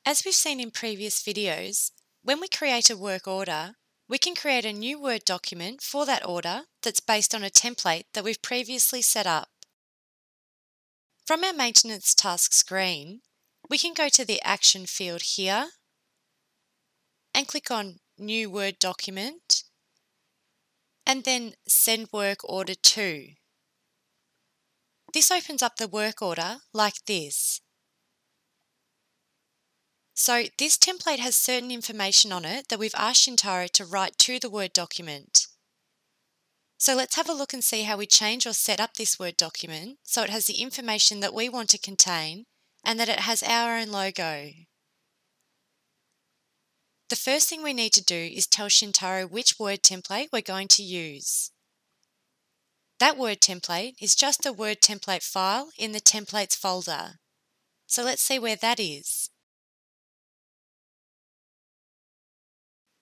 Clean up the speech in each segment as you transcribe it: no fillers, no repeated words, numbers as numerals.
As we've seen in previous videos, when we create a work order, we can create a new Word document for that order that's based on a template that we've previously set up. From our Maintenance Task screen, we can go to the Action field here and click on New Word Document and then Send Work Order to. This opens up the work order like this. So this template has certain information on it that we've asked Shintaro to write to the Word document. So let's have a look and see how we change or set up this Word document so it has the information that we want to contain and that it has our own logo. The first thing we need to do is tell Shintaro which Word template we're going to use. That Word template is just a Word template file in the Templates folder. So let's see where that is.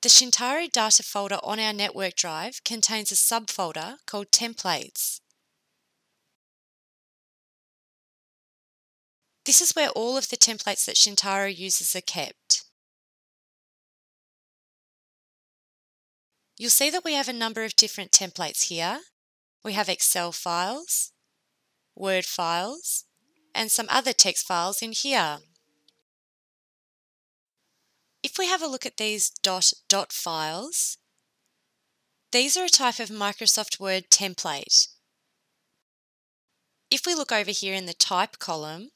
The Shintaro data folder on our network drive contains a subfolder called Templates. This is where all of the templates that Shintaro uses are kept. You'll see that we have a number of different templates here. We have Excel files, Word files, and some other text files in here. If we have a look at these .dot files, these are a type of Microsoft Word template. If we look over here in the Type column,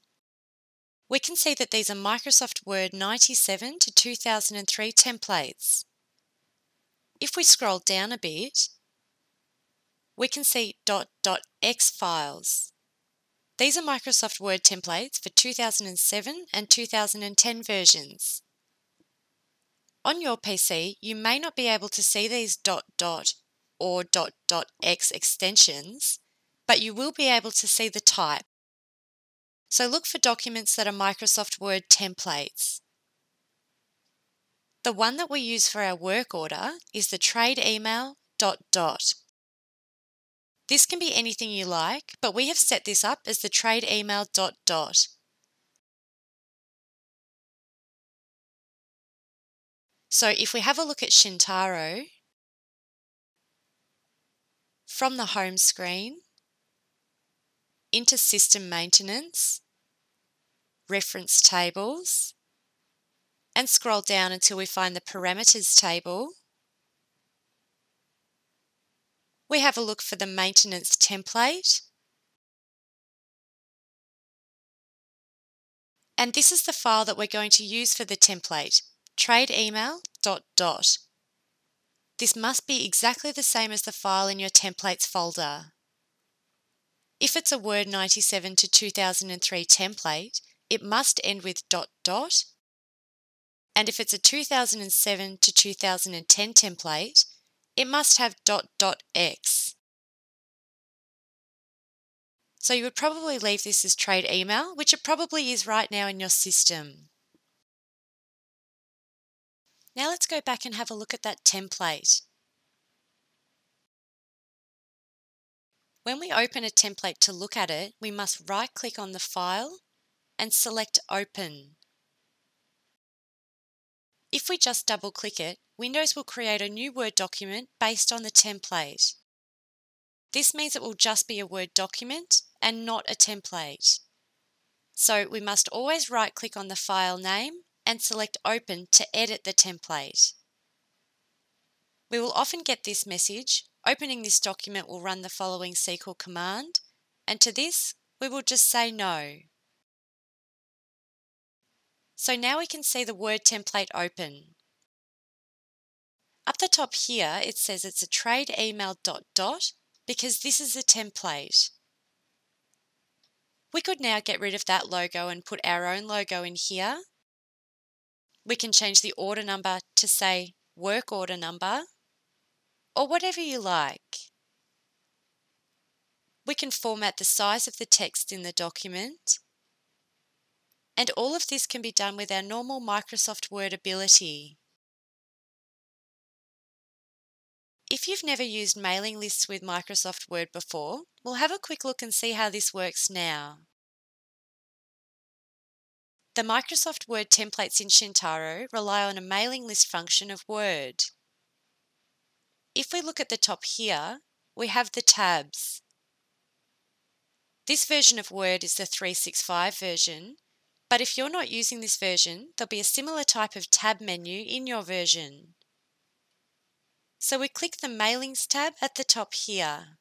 we can see that these are Microsoft Word 97 to 2003 templates. If we scroll down a bit, we can see .x files. These are Microsoft Word templates for 2007 and 2010 versions. On your PC, you may not be able to see these or .x extensions, but you will be able to see the type. So look for documents that are Microsoft Word templates. The one that we use for our work order is the trade email . This can be anything you like, but we have set this up as the trade email . So if we have a look at Shintaro, from the home screen, into System Maintenance, Reference Tables, and scroll down until we find the Parameters table, we have a look for the Maintenance template, and this is the file that we're going to use for the template, trade email . This must be exactly the same as the file in your Templates folder. If it's a Word 97 to 2003 template, it must end with . And if it's a 2007 to 2010 template, it must have .x. So you would probably leave this as trade email, which it probably is right now in your system. Now let's go back and have a look at that template. When we open a template to look at it, we must right-click on the file and select Open. If we just double-click it, Windows will create a new Word document based on the template. This means it will just be a Word document and not a template. So we must always right-click on the file name and select Open to edit the template. We will often get this message: opening this document will run the following SQL command, and to this we will just say no. So now we can see the Word template open. Up the top here it says it's a trade email ... because this is a template. We could now get rid of that logo and put our own logo in here. We can change the order number to say work order number, or whatever you like. We can format the size of the text in the document. And all of this can be done with our normal Microsoft Word ability. If you've never used mailing lists with Microsoft Word before, we'll have a quick look and see how this works now. The The Microsoft Word templates in Shintaro rely on a mailing list function of Word. If we look at the top here, we have the tabs. This version of Word is the 365 version, but if you're not using this version, there'll be a similar type of tab menu in your version. So we click the Mailings tab at the top here.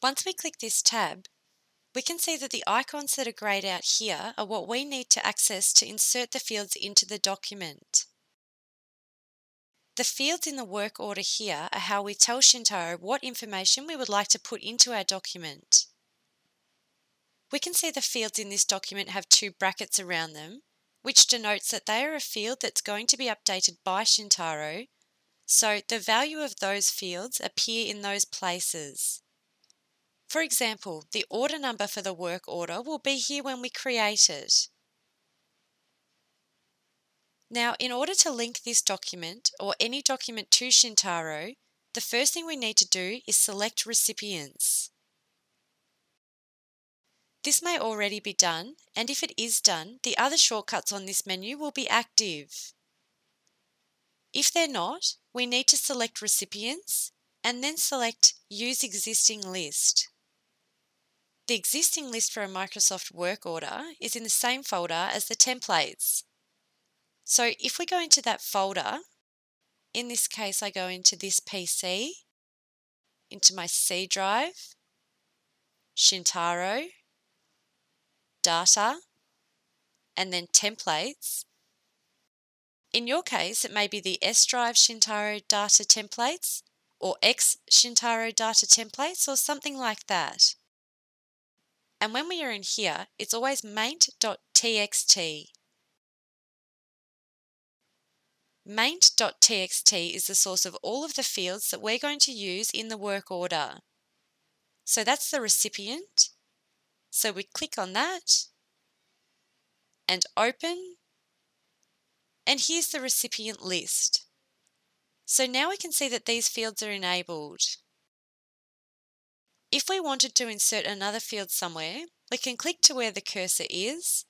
Once we click this tab, we can see that the icons that are grayed out here are what we need to access to insert the fields into the document. The fields in the work order here are how we tell Shintaro what information we would like to put into our document. We can see the fields in this document have two brackets around them, which denotes that they are a field that's going to be updated by Shintaro, so the value of those fields appear in those places. For example, the order number for the work order will be here when we create it. Now, in order to link this document or any document to Shintaro, the first thing we need to do is select recipients. This may already be done, and if it is done, the other shortcuts on this menu will be active. If they're not, we need to select Recipients and then select Use Existing List. The existing list for a Microsoft work order is in the same folder as the templates. So if we go into that folder, in this case I go into this PC, into my C drive, Shintaro, Data, and then Templates. In your case, it may be the S drive Shintaro Data Templates or X Shintaro Data Templates or something like that. And when we are in here, it's always maint.txt. Maint.txt is the source of all of the fields that we're going to use in the work order. So that's the recipient. So we click on that and open, and here's the recipient list. So now we can see that these fields are enabled. If we wanted to insert another field somewhere, we can click to where the cursor is,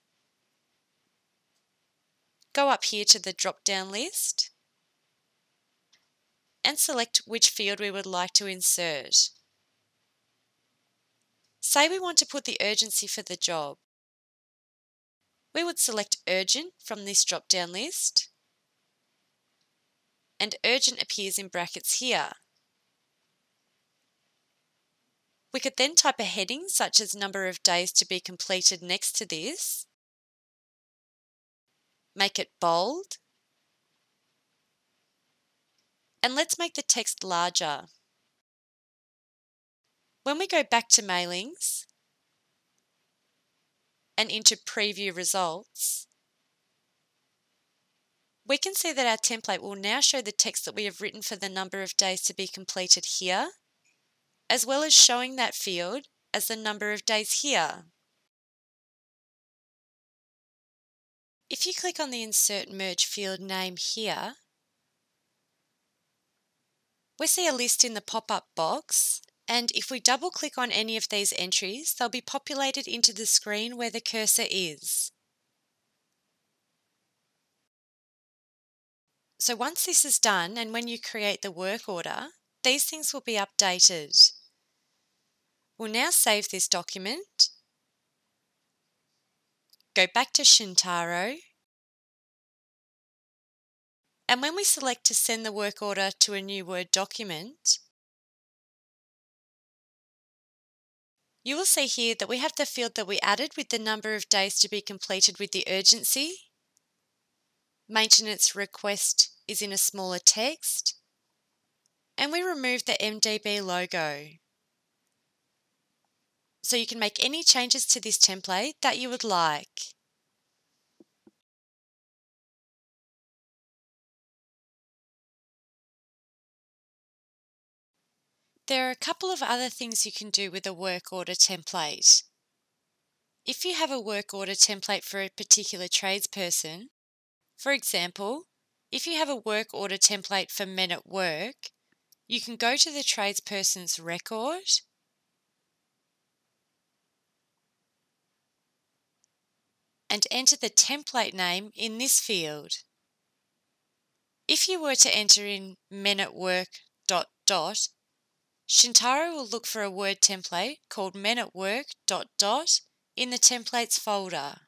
go up here to the drop-down list, and select which field we would like to insert. Say we want to put the urgency for the job. We would select Urgent from this drop-down list, and Urgent appears in brackets here. We could then type a heading such as number of days to be completed next to this, make it bold, and let's make the text larger. When we go back to Mailings and into Preview Results, we can see that our template will now show the text that we have written for the number of days to be completed here, as well as showing that field as the number of days here. If you click on the Insert Merge field name here, we see a list in the pop-up box, and if we double-click on any of these entries, they'll be populated into the screen where the cursor is. So once this is done, and when you create the work order, these things will be updated. We'll now save this document, go back to Shintaro, and when we select to send the work order to a new Word document, you will see here that we have the field that we added with the number of days to be completed with the urgency. Maintenance request is in a smaller text, and we removed the MDB logo. So you can make any changes to this template that you would like. There are a couple of other things you can do with a work order template. If you have a work order template for a particular tradesperson, for example, if you have a work order template for Men at Work, you can go to the tradesperson's record, and enter the template name in this field. If you were to enter in men at work ... Shintaro will look for a Word template called men at work ... in the templates folder.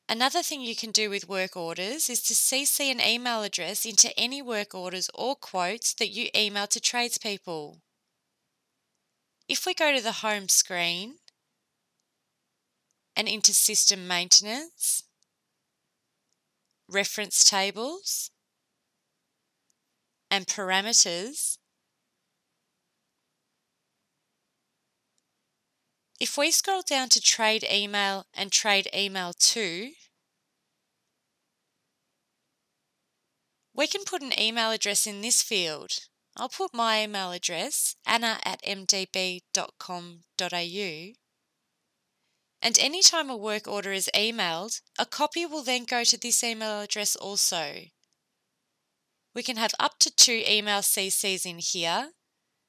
Another thing you can do with work orders is to CC an email address into any work orders or quotes that you email to tradespeople. If we go to the home screen and into System Maintenance, Reference Tables, and Parameters, if we scroll down to Trade Email and Trade Email To, we can put an email address in this field. I'll put my email address, anna@mdb.com.au, and anytime a work order is emailed, a copy will then go to this email address also. We can have up to 2 email CCs in here,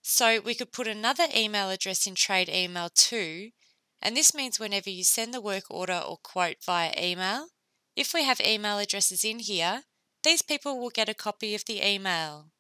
so we could put another email address in Trade Email To, and this means whenever you send the work order or quote via email, if we have email addresses in here, these people will get a copy of the email.